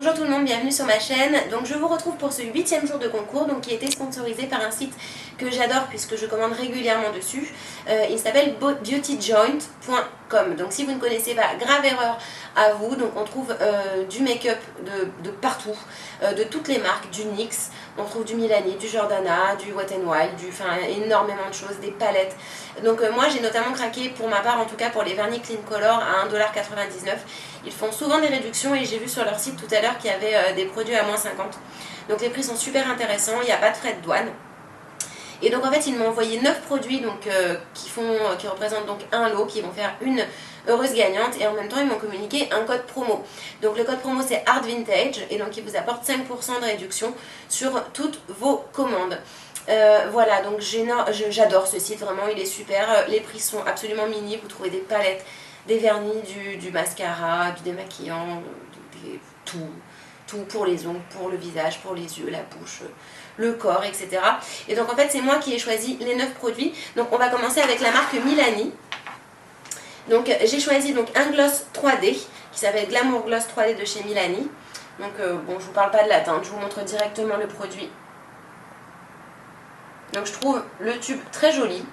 Bonjour tout le monde, bienvenue sur ma chaîne. Donc je vous retrouve pour ce 8e jour de concours, donc qui a été sponsorisé par un site que j'adore puisque je commande régulièrement dessus. Il s'appelle beautyjoint.com. Donc si vous ne connaissez pas, grave erreur à vous. Donc on trouve du make-up de partout, de toutes les marques, du NYX, on trouve du Milani, du Jordana, du Wet n Wild, enfin énormément de choses, des palettes. Donc moi j'ai notamment craqué pour ma part, en tout cas pour les vernis Clean Color à 1,99 $. Ils font souvent des réductions et j'ai vu sur leur site tout à l'heure qu'il y avait des produits à moins 50. Donc les prix sont super intéressants, il n'y a pas de frais de douane. Et donc en fait ils m'ont envoyé 9 produits donc, qui représentent donc un lot, qui vont faire une heureuse gagnante, et en même temps ils m'ont communiqué un code promo. Donc le code promo c'est Art Vintage et donc il vous apporte 5% de réduction sur toutes vos commandes. Voilà, donc j'adore ce site, vraiment il est super, les prix sont absolument mini, vous trouvez des palettes, des vernis, du mascara, du démaquillant, tout pour les ongles, pour le visage, pour les yeux, la bouche, le corps, etc. Et donc en fait c'est moi qui ai choisi les 9 produits. Donc on va commencer avec la marque Milani. Donc j'ai choisi donc un gloss 3D qui s'appelle Glamour Gloss 3D de chez Milani. Donc bon, je vous parle pas de la teinte, je vous montre directement le produit. Donc je trouve le tube très joli.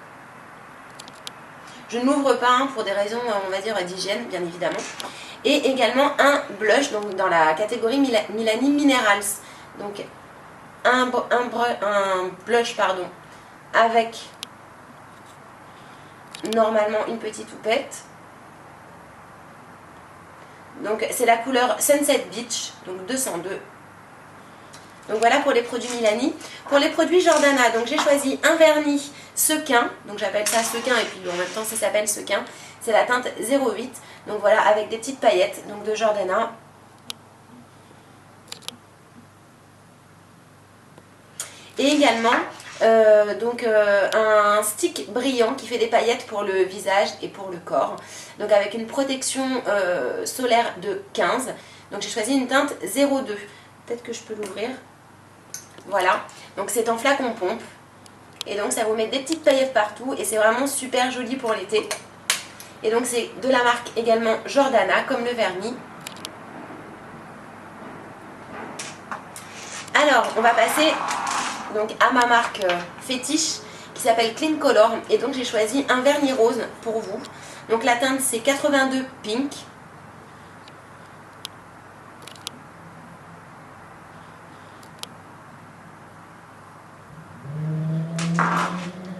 Je ne l'ouvre pas pour des raisons, on va dire, d'hygiène, bien évidemment. Et également un blush donc dans la catégorie Milani Minerals. Donc un blush pardon, avec normalement une petite houppette. Donc c'est la couleur Sunset Beach, donc 202. Donc voilà pour les produits Milani. Pour les produits Jordana, donc j'ai choisi un vernis sequin, donc j'appelle ça sequin et puis en même temps ça s'appelle sequin. C'est la teinte 08, donc voilà, avec des petites paillettes donc de Jordana. Et également un stick brillant qui fait des paillettes pour le visage et pour le corps. Donc avec une protection solaire de 15. Donc j'ai choisi une teinte 02. Peut-être que je peux l'ouvrir. Voilà, donc c'est en flacon pompe. Et donc ça vous met des petites paillettes partout et c'est vraiment super joli pour l'été. Et donc c'est de la marque également Jordana, comme le vernis. Alors on va passer donc à ma marque fétiche qui s'appelle Clean Color. Et donc j'ai choisi un vernis rose pour vous. Donc la teinte c'est 82 Pink.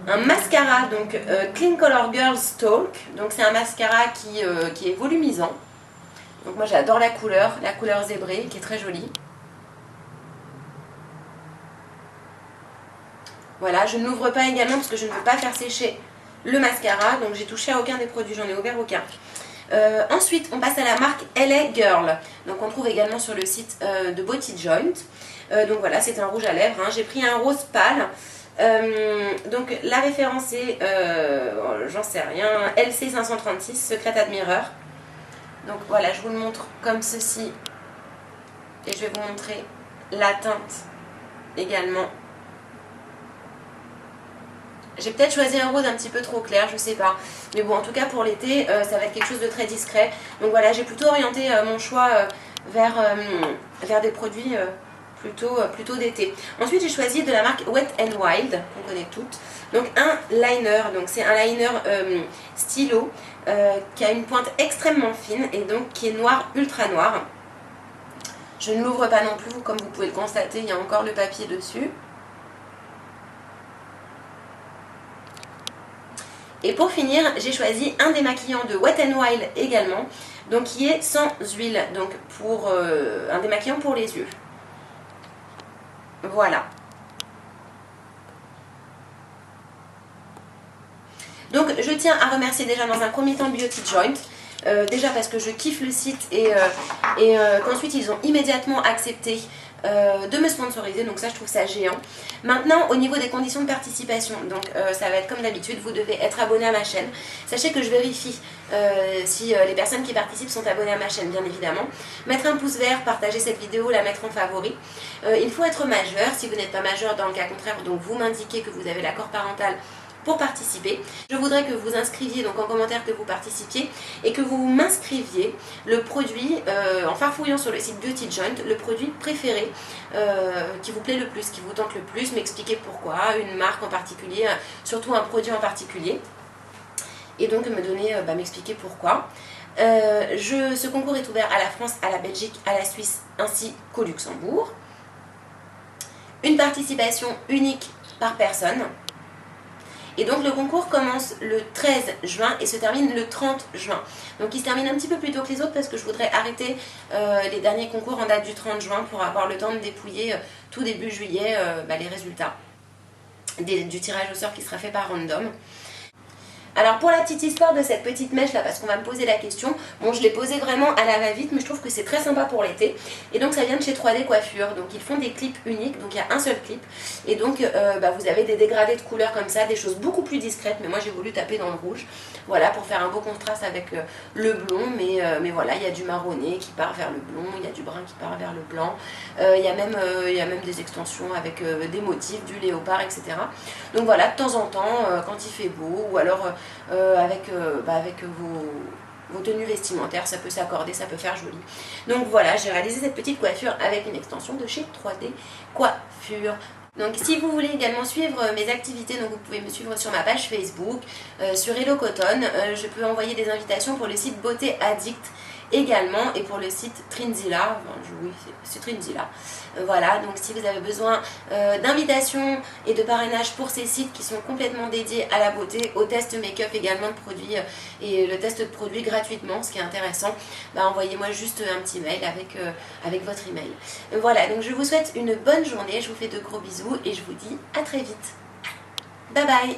Un mascara, donc Clean Color Girls Talk. Donc c'est un mascara qui est volumisant. Donc moi j'adore la couleur zébrée qui est très jolie. Voilà, je ne l'ouvre pas également parce que je ne veux pas faire sécher le mascara. Donc j'ai touché à aucun des produits, j'en ai ouvert aucun. Ensuite on passe à la marque LA Girl. Donc on trouve également sur le site de Beauty Joint. Donc voilà, c'est un rouge à lèvres, hein. J'ai pris un rose pâle. Donc la référence est, j'en sais rien, LC 536 Secret Admirer. Donc voilà, je vous le montre comme ceci. Et je vais vous montrer la teinte également. J'ai peut-être choisi un rose un petit peu trop clair, je sais pas. Mais bon, en tout cas pour l'été, ça va être quelque chose de très discret. Donc voilà, j'ai plutôt orienté mon choix vers des produits plutôt d'été. Ensuite j'ai choisi de la marque Wet n Wild, qu'on connaît toutes. Donc un liner, donc c'est un liner stylo qui a une pointe extrêmement fine et donc qui est noir, ultra noir. Je ne l'ouvre pas non plus, comme vous pouvez le constater, il y a encore le papier dessus. Et pour finir, j'ai choisi un démaquillant de Wet n Wild également, donc qui est sans huile, donc pour un démaquillant pour les yeux. Voilà. Donc je tiens à remercier déjà dans un premier temps Beauty Joint. Déjà parce que je kiffe le site et qu'ensuite ils ont immédiatement accepté de me sponsoriser, donc ça je trouve ça géant. Maintenant au niveau des conditions de participation, donc ça va être comme d'habitude, vous devez être abonné à ma chaîne. Sachez que je vérifie si les personnes qui participent sont abonnées à ma chaîne, bien évidemment. Mettre un pouce vert, partager cette vidéo, la mettre en favori. Il faut être majeur, si vous n'êtes pas majeur dans le cas contraire, donc vous m'indiquez que vous avez l'accord parental pour participer. Je voudrais que vous inscriviez, donc en commentaire que vous participiez, et que vous m'inscriviez le produit, en farfouillant sur le site Beauty Joint, le produit préféré qui vous plaît le plus, qui vous tente le plus, m'expliquer pourquoi, une marque en particulier, surtout un produit en particulier, et donc me donner, m'expliquer pourquoi. Ce concours est ouvert à la France, à la Belgique, à la Suisse ainsi qu'au Luxembourg. Une participation unique par personne. Et donc le concours commence le 13 juin et se termine le 30 juin. Donc il se termine un petit peu plus tôt que les autres parce que je voudrais arrêter les derniers concours en date du 30 juin pour avoir le temps de dépouiller tout début juillet les résultats du tirage au sort qui sera fait par random. Alors pour la petite histoire de cette petite mèche là, parce qu'on va me poser la question, bon je l'ai posée vraiment à la va-vite, mais je trouve que c'est très sympa pour l'été. Et donc ça vient de chez 3D Coiffure, donc ils font des clips uniques, donc il y a un seul clip. Et donc vous avez des dégradés de couleurs comme ça, des choses beaucoup plus discrètes, mais moi j'ai voulu taper dans le rouge. Voilà, pour faire un beau contraste avec le blond, mais voilà, il y a du marronné qui part vers le blond, il y a du brun qui part vers le blanc. Il y a même des extensions avec des motifs, du léopard, etc. Donc voilà, de temps en temps, quand il fait beau, ou alors avec vos tenues vestimentaires, ça peut s'accorder, ça peut faire joli. Donc voilà, j'ai réalisé cette petite coiffure avec une extension de chez 3D Coiffure. Donc si vous voulez également suivre mes activités, donc vous pouvez me suivre sur ma page Facebook, sur Hello Cotton. Je peux envoyer des invitations pour le site Beauté Addict également et pour le site Trinzilla, oui c'est Trinzilla. Voilà, donc si vous avez besoin d'invitations et de parrainage pour ces sites qui sont complètement dédiés à la beauté, au test make-up également de produits et le test de produits gratuitement, ce qui est intéressant, envoyez-moi juste un petit mail avec votre email. Voilà, donc je vous souhaite une bonne journée, je vous fais de gros bisous et je vous dis à très vite. Bye bye.